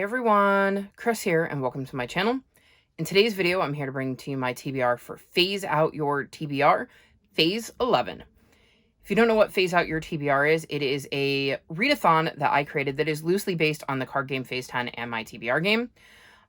Hi everyone, Chris here and welcome to my channel. In today's video, I'm here to bring to you my TBR for Phase Out Your TBR, Phase 11. If you don't know what Phase Out Your TBR is, it is a readathon that I created that is loosely based on the card game Phase 10 and my TBR game.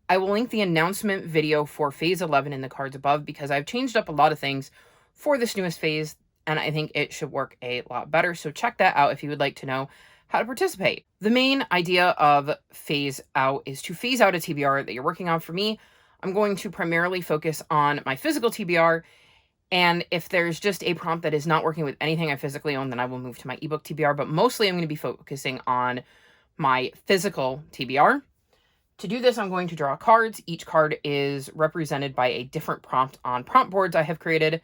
I will link the announcement video for Phase 11 in the cards above because I've changed up a lot of things for this newest phase and I think it should work a lot better. So check that out if you would like to know how to participate. The main idea of Phase Out is to phase out a TBR that you're working on. For me, I'm going to primarily focus on my physical TBR, and if there's just a prompt that is not working with anything I physically own, then I will move to my ebook TBR, but mostly I'm going to be focusing on my physical TBR. To do this, I'm going to draw cards. Each card is represented by a different prompt on prompt boards I have created.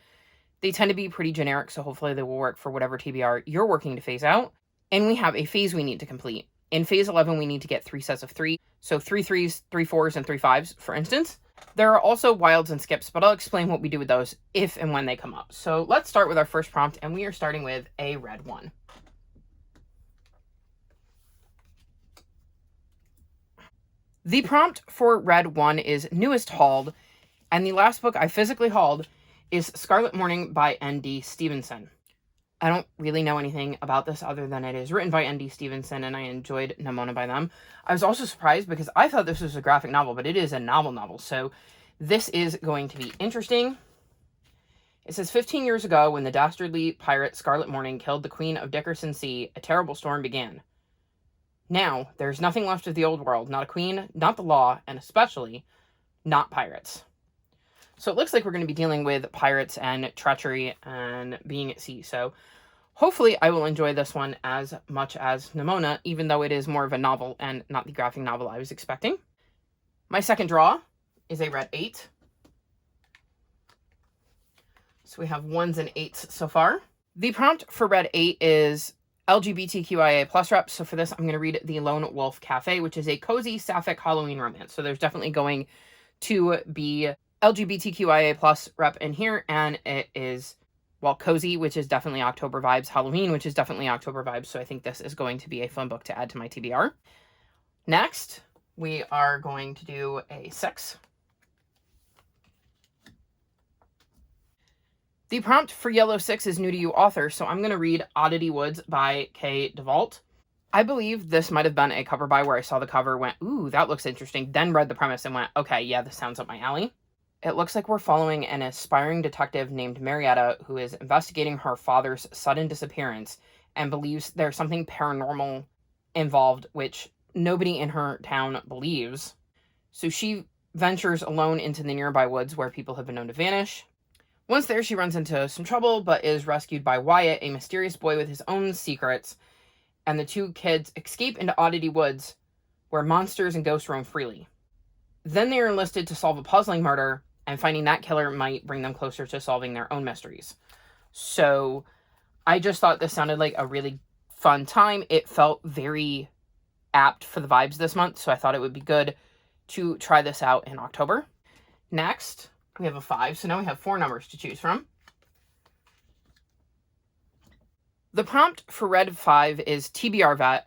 They tend to be pretty generic, so hopefully they will work for whatever TBR you're working to phase out. And we have a phase we need to complete. In Phase 11, we need to get 3 sets of 3. So 3 3s, 3 4s, and 3 5s, for instance. There are also wilds and skips, but I'll explain what we do with those if and when they come up. So let's start with our first prompt, and we are starting with a red 1. The prompt for red 1 is newest hauled, and the last book I physically hauled is Scarlet Morning by N.D. Stevenson. I don't really know anything about this other than it is written by N.D. Stevenson, and I enjoyed Nimona by them. I was also surprised because I thought this was a graphic novel, but it is a novel, so this is going to be interesting. It says, 15 years ago, when the dastardly pirate Scarlet Morning killed the Queen of Dickerson Sea, a terrible storm began. Now, there's nothing left of the old world, not a queen, not the law, and especially not pirates. So it looks like we're going to be dealing with pirates and treachery and being at sea. So hopefully I will enjoy this one as much as Nimona, even though it is more of a novel and not the graphic novel I was expecting. My second draw is a red 8. So we have 1s and 8s so far. The prompt for red 8 is LGBTQIA plus rep. So for this, I'm going to read The Lone Wolf Cafe, which is a cozy sapphic Halloween romance. So there's definitely going to be LGBTQIA plus rep in here, and it is, well, cozy, which is definitely October vibes, Halloween, which is definitely October vibes, so I think this is going to be a fun book to add to my TBR. Next, we are going to do a 6. The prompt for yellow 6 is new to you author, so I'm going to read Oddity Woods by Kay DeVault. I believe this might have been a cover buy where I saw the cover, went, ooh, that looks interesting, then read the premise and went, okay, yeah, this sounds up my alley. It looks like we're following an aspiring detective named Marietta who is investigating her father's sudden disappearance and believes there's something paranormal involved, which nobody in her town believes. So she ventures alone into the nearby woods where people have been known to vanish. Once there, she runs into some trouble, but is rescued by Wyatt, a mysterious boy with his own secrets, and the two kids escape into Oddity Woods, where monsters and ghosts roam freely. Then they are enlisted to solve a puzzling murder, and finding that killer might bring them closer to solving their own mysteries. So I just thought this sounded like a really fun time. It felt very apt for the vibes this month, so I thought it would be good to try this out in October. Next, we have a 5, so now we have 4 numbers to choose from. The prompt for red 5 is TBR Vet,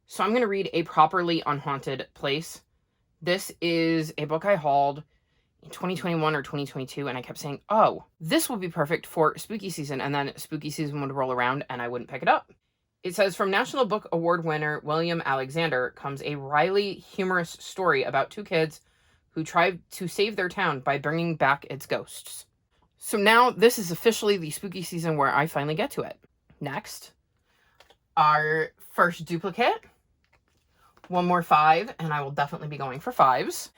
so I'm going to read A Properly Unhaunted Place. This is a book I hauled in 2021 or 2022, and I kept saying, oh, this will be perfect for spooky season, and then spooky season would roll around and I wouldn't pick it up. It says, from National Book Award winner William Alexander comes a wryly humorous story about 2 kids who try to save their town by bringing back its ghosts. So now this is officially the spooky season where I finally get to it. Next, our first duplicate. 1 more 5, and I will definitely be going for 5s.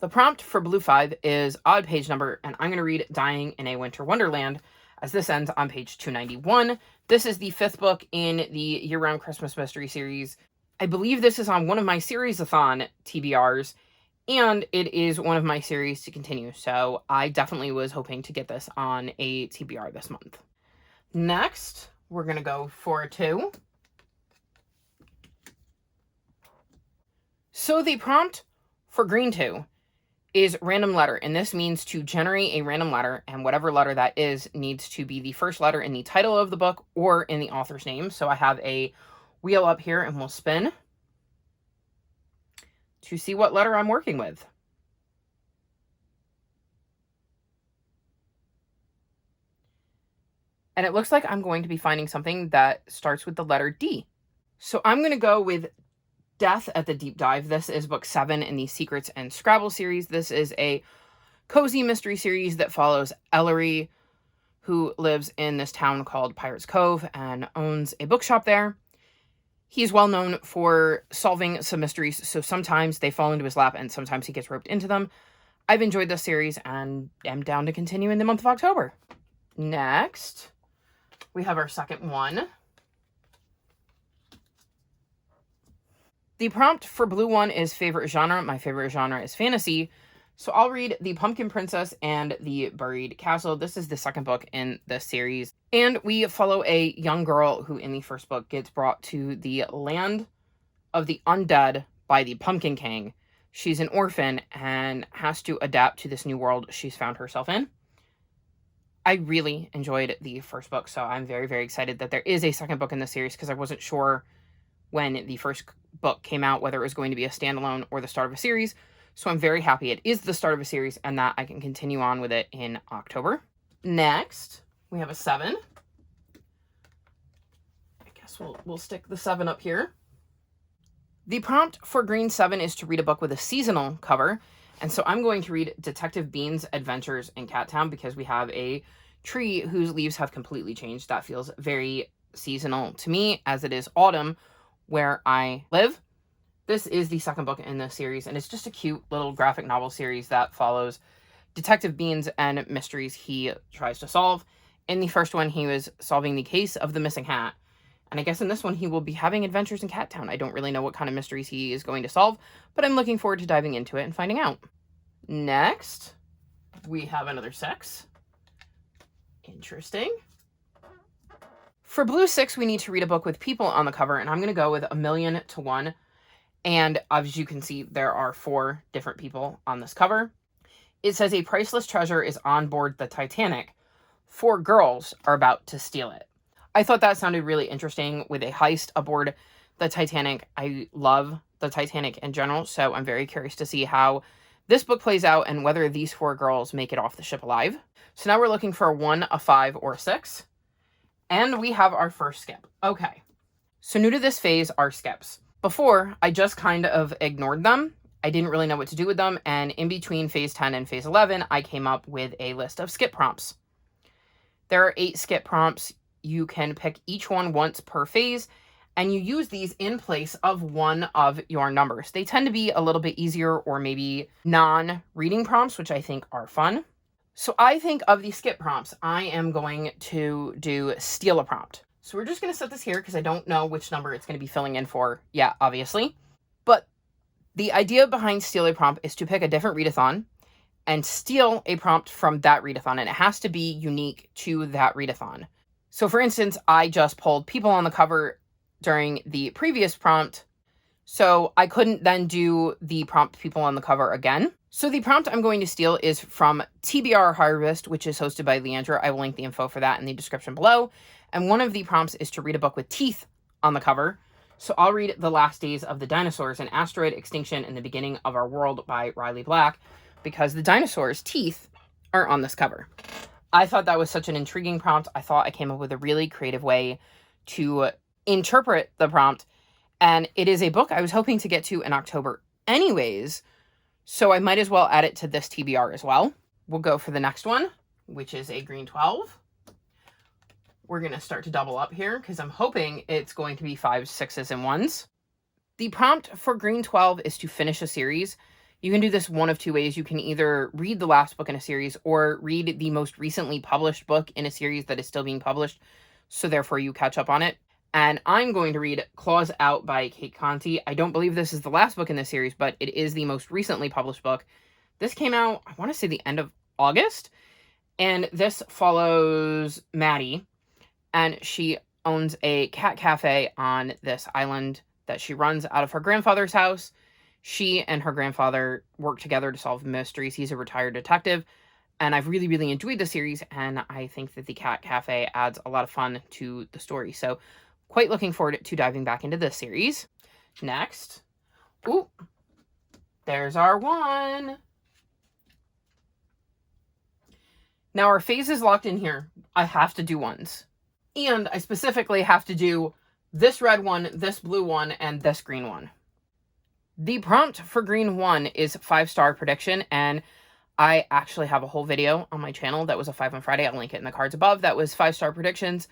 The prompt for blue 5 is odd page number, and I'm going to read Dying in a Winter Wonderland, as this ends on page 291. This is the 5th book in the year-round Christmas mystery series. I believe this is on one of my series-a-thon TBRs, and it is one of my series to continue, so I definitely was hoping to get this on a TBR this month. Next, we're going to go for a 2. So the prompt for green 2 is random letter, and this means to generate a random letter, and whatever letter that is needs to be the first letter in the title of the book or in the author's name. So I have a wheel up here and we'll spin. to see what letter I'm working with. And it looks like I'm going to be finding something that starts with the letter D. So I'm going to go with Death at the Deep Dive. This is book 7 in the Secrets and Scrabble series. This is a cozy mystery series that follows Ellery, who lives in this town called Pirates Cove and owns a bookshop there. He's well known for solving some mysteries, so sometimes they fall into his lap and sometimes he gets roped into them. I've enjoyed this series and am down to continue in the month of October. Next, we have our second one. The prompt for blue one is favorite genre. My favorite genre is fantasy. So I'll read The Pumpkin Princess and The Buried Castle. This is the second book in this series. And we follow a young girl who in the first book gets brought to the land of the undead by the Pumpkin King. She's an orphan and has to adapt to this new world she's found herself in. I really enjoyed the first book, so I'm very, very excited that there is a second book in the series because I wasn't sure when the first book came out whether it was going to be a standalone or the start of a series. So I'm very happy it is the start of a series and that I can continue on with it in October. Next, we have a 7. I guess we'll stick the 7 up here. The prompt for green 7 is to read a book with a seasonal cover. And so I'm going to read Detective Bean's Adventures in Cattown because we have a tree whose leaves have completely changed. That feels very seasonal to me as it is autumn where I live. This is the second book in the series, and it's just a cute little graphic novel series that follows Detective Beans and mysteries he tries to solve. In the first one, he was solving the case of the missing hat. And I guess in this one, he will be having adventures in Cattown. I don't really know what kind of mysteries he is going to solve, but I'm looking forward to diving into it and finding out. Next, we have another 6. Interesting. For blue 6, we need to read a book with people on the cover, and I'm going to go with A Million to One. And as you can see, there are 4 different people on this cover. It says a priceless treasure is on board the Titanic. 4 girls are about to steal it. I thought that sounded really interesting with a heist aboard the Titanic. I love the Titanic in general, so I'm very curious to see how this book plays out and whether these 4 girls make it off the ship alive. So now we're looking for a 1, a 5, or a 6. And we have our first skip. Okay. So new to this phase are skips. Before, I just kind of ignored them. I didn't really know what to do with them. And in between phase 10 and phase 11, I came up with a list of skip prompts. There are 8 skip prompts. You can pick each one once per phase, and you use these in place of one of your numbers. They tend to be a little bit easier or maybe non-reading prompts, which I think are fun. So I think of the skip prompts, I am going to do steal a prompt. So we're just going to set this here because I don't know which number it's going to be filling in for yet, obviously. But the idea behind steal a prompt is to pick a different readathon and steal a prompt from that readathon, and it has to be unique to that readathon. So for instance, I just pulled people on the cover during the previous prompt, so I couldn't then do the prompt people on the cover again. So the prompt I'm going to steal is from TBR Harvest, which is hosted by Leandra. I will link the info for that in the description below. And one of the prompts is to read a book with teeth on the cover. So I'll read The Last Days of the Dinosaurs, An Asteroid Extinction and the Beginning of Our World by Riley Black, because the dinosaurs' teeth are on this cover. I thought that was such an intriguing prompt. I thought I came up with a really creative way to interpret the prompt. And it is a book I was hoping to get to in October anyways, so I might as well add it to this TBR as well. We'll go for the next one, which is a green 12. We're going to start to double up here because I'm hoping it's going to be 5s, 6s, and 1s. The prompt for green 12 is to finish a series. You can do this one of 2 ways. You can either read the last book in a series or read the most recently published book in a series that is still being published, so therefore you catch up on it. And I'm going to read Claws Out by Kate Conti. I don't believe this is the last book in this series, but it is the most recently published book. This came out, I want to say, the end of August. And this follows Maddie, and she owns a cat cafe on this island that she runs out of her grandfather's house. She and her grandfather work together to solve mysteries. He's a retired detective. And I've really, really enjoyed the series, and I think that the cat cafe adds a lot of fun to the story. So quite looking forward to diving back into this series. Next. Ooh. There's our one. Now our phase is locked in here. I have to do ones. And I specifically have to do this red one, this blue one, and this green one. The prompt for green one is 5-star prediction, and I actually have a whole video on my channel that was a 5 on Friday. I'll link it in the cards above. That was 5-star predictions,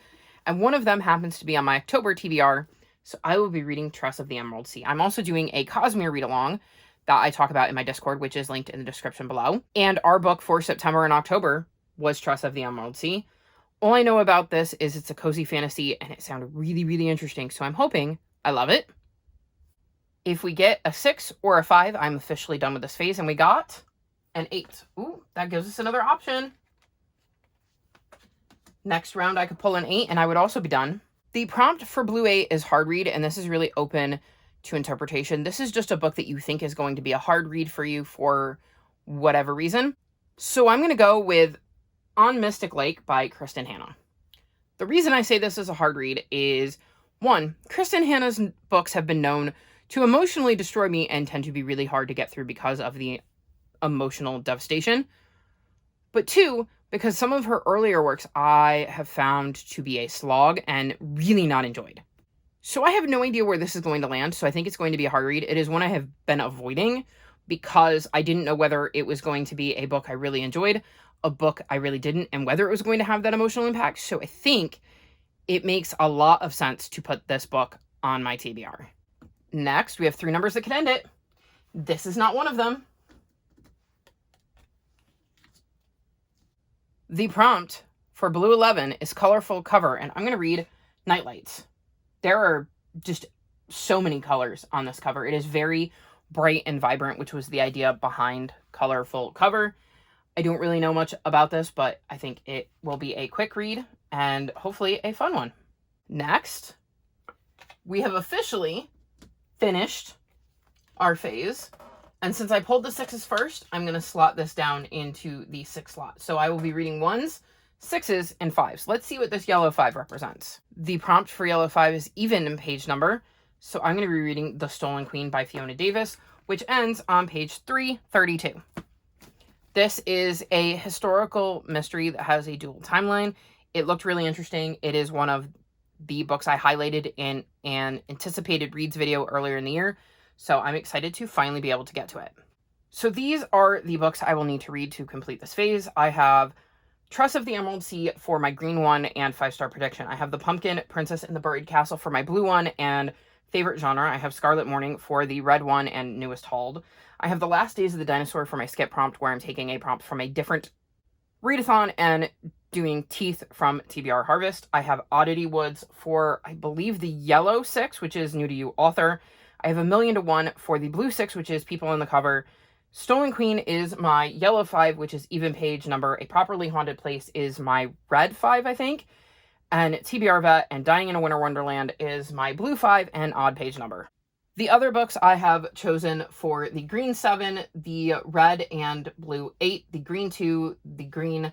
and one of them happens to be on my October TBR, so I will be reading Trust of the Emerald Sea. I'm also doing a Cosmere read-along that I talk about in my Discord, which is linked in the description below. And our book for September and October was Trust of the Emerald Sea. All I know about this is it's a cozy fantasy, and it sounded really, really interesting, so I'm hoping I love it. If we get a 6 or a 5, I'm officially done with this phase, and we got an 8. Ooh, that gives us another option. Next round, I could pull an 8, and I would also be done. The prompt for Blue 8 is hard read, and this is really open to interpretation. This is just a book that you think is going to be a hard read for you for whatever reason. So I'm going to go with On Mystic Lake by Kristen Hanna. The reason I say this is a hard read is, 1, Kristen Hanna's books have been known to emotionally destroy me and tend to be really hard to get through because of the emotional devastation. But 2, because some of her earlier works I have found to be a slog and really not enjoyed. So I have no idea where this is going to land, so I think it's going to be a hard read. It is one I have been avoiding because I didn't know whether it was going to be a book I really enjoyed, a book I really didn't, and whether it was going to have that emotional impact. So I think it makes a lot of sense to put this book on my TBR. Next, we have 3 numbers that can end it. This is not one of them. The prompt for Blue 11 is colorful cover, and I'm going to read Nightlights. There are just so many colors on this cover. It is very bright and vibrant, which was the idea behind colorful cover. I don't really know much about this, but I think it will be a quick read and hopefully a fun one. Next, we have officially finished our phase. And since I pulled the 6s first, I'm going to slot this down into the 6 slot. So I will be reading 1s, 6s, and 5s. Let's see what this yellow 5 represents. The prompt for yellow 5 is even in page number. So I'm going to be reading The Stolen Queen by Fiona Davis, which ends on page 332. This is a historical mystery that has a dual timeline. It looked really interesting. It is one of the books I highlighted in an anticipated reads video earlier in the year. So I'm excited to finally be able to get to it. So these are the books I will need to read to complete this phase. I have Trust of the Emerald Sea for my green one and 5-star prediction. I have The Pumpkin Princess in the Buried Castle for my blue one and favorite genre. I have Scarlet Morning for the red one and newest hauled. I have The Last Days of the Dinosaur for my skip prompt, where I'm taking a prompt from a different readathon and doing Teeth from TBR Harvest. I have Oddity Woods for, I believe, the yellow 6, which is new to you author. I have A Million to One for the blue 6, which is People on the Cover. Stolen Queen is my yellow 5, which is even page number. A Properly Haunted Place is my red 5, I think. And TBR Vet and Dying in a Winter Wonderland is my blue 5 and odd page number. The other books I have chosen for the green 7, the red and blue 8, the green 2, the green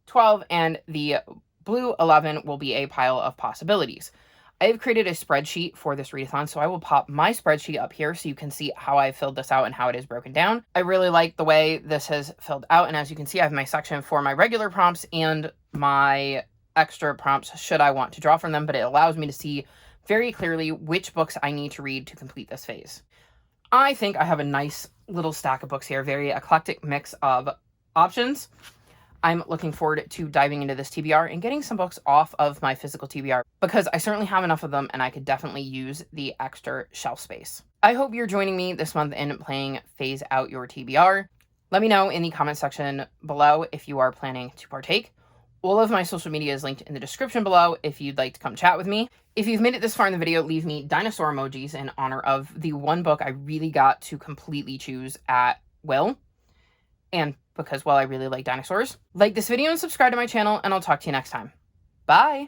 12, and the blue 11 will be a pile of possibilities. I have created a spreadsheet for this readathon, so I will pop my spreadsheet up here so you can see how I filled this out and how it is broken down. I really like the way this has filled out, and as you can see, I have my section for my regular prompts and my extra prompts should I want to draw from them, but it allows me to see very clearly which books I need to read to complete this phase. I think I have a nice little stack of books here, very eclectic mix of options. I'm looking forward to diving into this TBR and getting some books off of my physical TBR because I certainly have enough of them and I could definitely use the extra shelf space. I hope you're joining me this month in playing Phase Out Your TBR. Let me know in the comment section below if you are planning to partake. All of my social media is linked in the description below if you'd like to come chat with me. If you've made it this far in the video, leave me dinosaur emojis in honor of the one book I really got to completely choose at will. And because, well, I really like dinosaurs. Like this video and subscribe to my channel, and I'll talk to you next time. Bye!